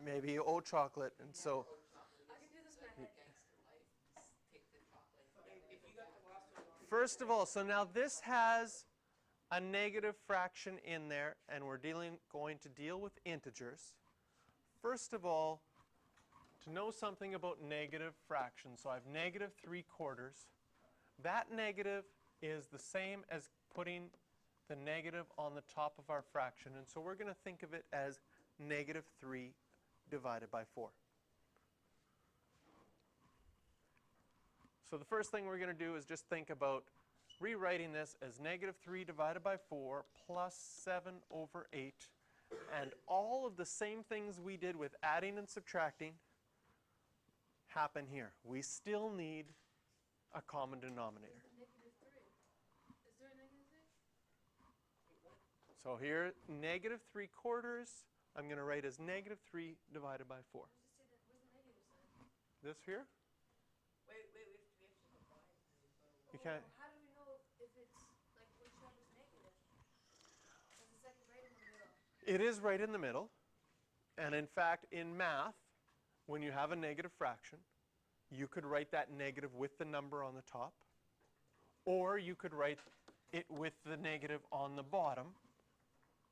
Maybe you owe chocolate, and so. I can do this math. Gangster life. Just take the chocolate. If you got the last one wrong. First of all, so now this has a negative fraction in there, and we're going to deal with integers. First of all, to know something about negative fractions, so I have negative 3/4. That negative is the same as putting the negative on the top of our fraction, and so we're going to think of it as negative 3 divided by 4. So the first thing we're going to do is just think about rewriting this as negative 3 divided by 4 plus 7 over 8. And all of the same things we did with adding and subtracting happen here. We still need a common denominator. -3. Is there a -3? So here, negative 3/4, I'm going to write as negative 3 divided by 4. Where's the negative sign? This here? Wait, we have to divide. You can't. How do we know if it's, like, which side is negative? Because it's like right in the middle. It is right in the middle. And in fact, in math, when you have a negative fraction, you could write that negative with the number on the top, or you could write it with the negative on the bottom.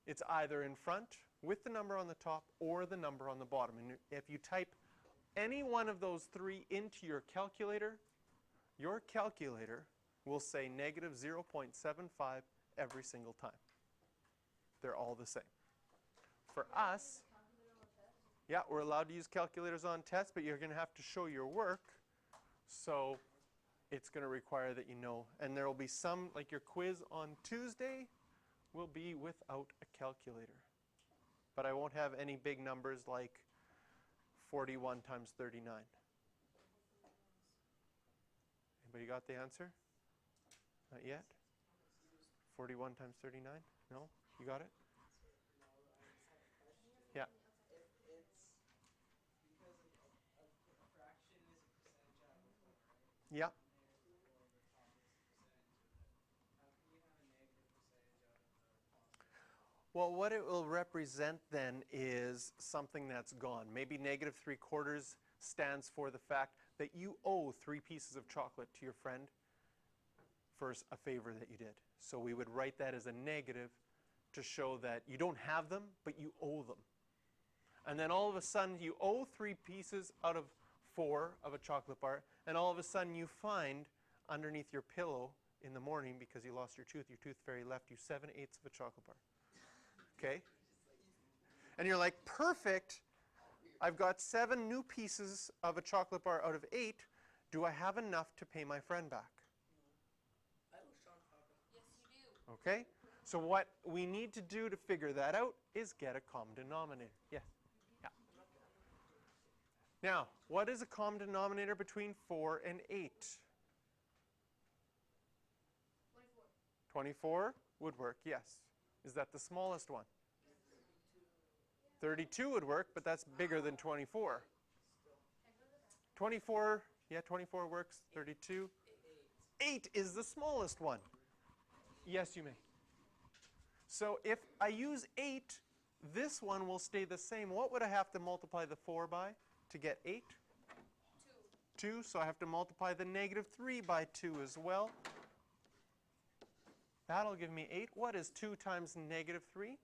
It's either in front with the number on the top or the number on the bottom. And if you type any one of those three into your calculator will say negative 0.75 every single time. They're all the same. For us, yeah, we're allowed to use calculators on tests, but you're going to have to show your work. So it's going to require that you know. And there will be some, like your quiz on Tuesday, will be without a calculator. But I won't have any big numbers like 41 times 39. Anybody got the answer? Not yet? 41 times 39? No? You got it? Yeah. If it's because a fraction is a percentage out of a whole, right? Yeah. Well, what it will represent then is something that's gone. Maybe negative 3/4 stands for the fact that you owe 3 pieces of chocolate to your friend for a favor that you did. So we would write that as a negative to show that you don't have them, but you owe them. And then all of a sudden you owe 3 pieces out of 4 of a chocolate bar, and all of a sudden you find underneath your pillow in the morning, because you lost your tooth fairy left you 7/8 of a chocolate bar. Okay? And you're like, perfect, I've got 7 new pieces of a chocolate bar out of 8. Do I have enough to pay my friend back? I was Sean Falcon. Yes, you do. Okay? So what we need to do to figure that out is get a common denominator. Yes? Yeah. Now, what is a common denominator between 4 and 8? 24. 24 would work, yes. Is that the smallest one? 32 would work, but that's bigger than 24. 24, yeah, 24 works. 32. 8 is the smallest one. Yes, you may. So if I use 8, this one will stay the same. What would I have to multiply the 4 by to get 8? 2. So I have to multiply the negative 3 by 2 as well. That'll give me 8. What is 2 times negative 3?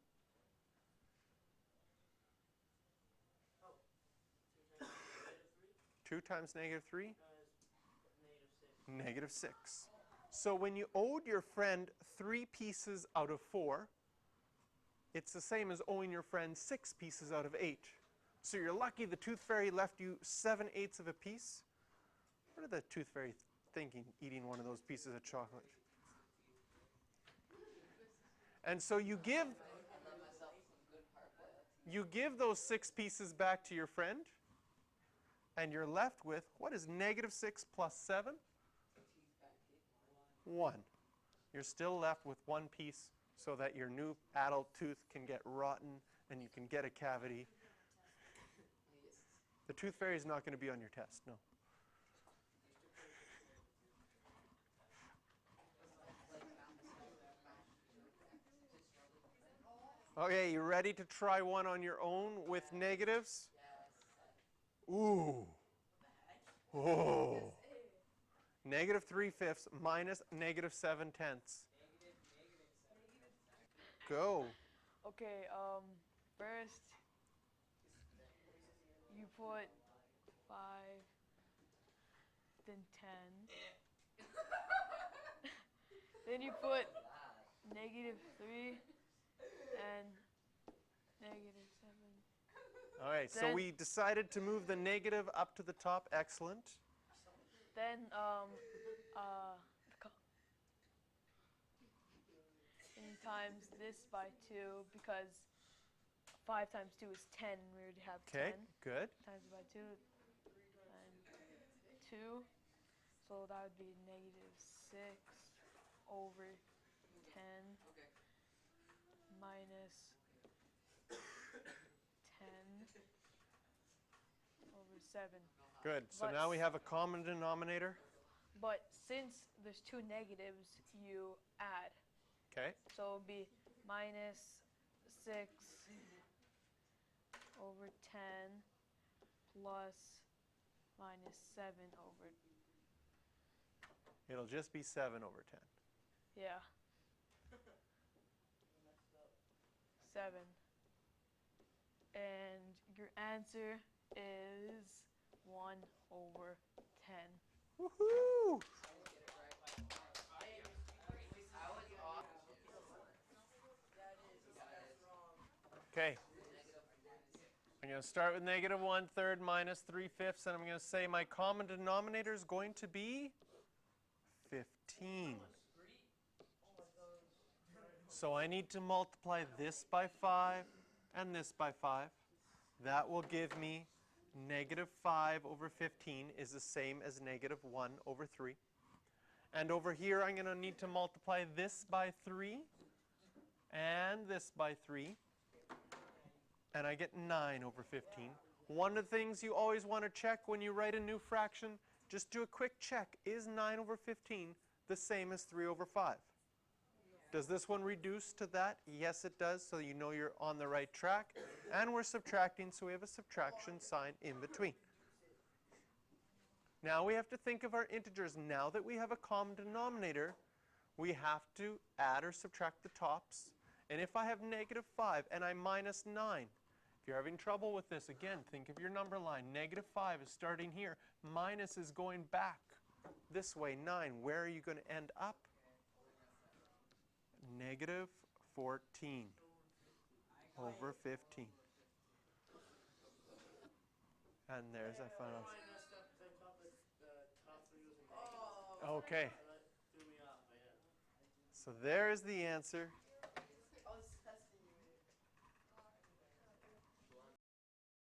Oh. 2 times negative 3? Negative 6. -6. So when you owed your friend 3 pieces out of 4, it's the same as owing your friend 6 pieces out of 8. So you're lucky the tooth fairy left you 7/8 of a piece. What are the tooth fairy thinking eating one of those pieces of chocolate? And so you give those 6 pieces back to your friend, and you're left with, what is negative 6 plus 7? 1. You're still left with 1 piece so that your new adult tooth can get rotten and you can get a cavity. The tooth fairy is not going to be on your test, no. Okay, you ready to try one on your own with negatives? Ooh. Oh. Negative 3/5 minus negative 7/10. Go. Okay, first you put 5, then 10. Then you put negative 3 and negative 7. All right, so Then- we decided to move the negative up to the top. Excellent. Then, and times this by 2 because 5 times 2 is 10. We already have Okay, 10. good. Times it by 2 and 2. So that would be negative 6 over 10 Okay. minus 10 over 7. Good. So But now we have a common denominator. But since there's 2 negatives, you add. Okay. So it would be minus 6 over 10 plus minus 7 over, It'll just be 7 over 10. yeah, 7. And your answer is 1 over 10. Woohoo! I was off. Okay. I'm going to start with negative 1/3 minus 3/5, and I'm going to say my common denominator is going to be 15. So I need to multiply this by 5 and this by 5. That will give me negative 5 over 15 is the same as negative 1 over 3. And over here, I'm going to need to multiply this by 3 and this by 3. And I get 9 over 15. One of the things you always want to check when you write a new fraction, just do a quick check. Is 9 over 15 the same as 3 over 5? Does this one reduce to that? Yes, it does, so you know you're on the right track. And we're subtracting, so we have a subtraction sign in between. Now we have to think of our integers. Now that we have a common denominator, we have to add or subtract the tops. And if I have negative 5 and I minus 9, if you're having trouble with this, again, think of your number line. Negative 5 is starting here. Minus is going back this way, 9. Where are you going to end up? Negative 14 over 15. And there's our final. Okay. So there's the answer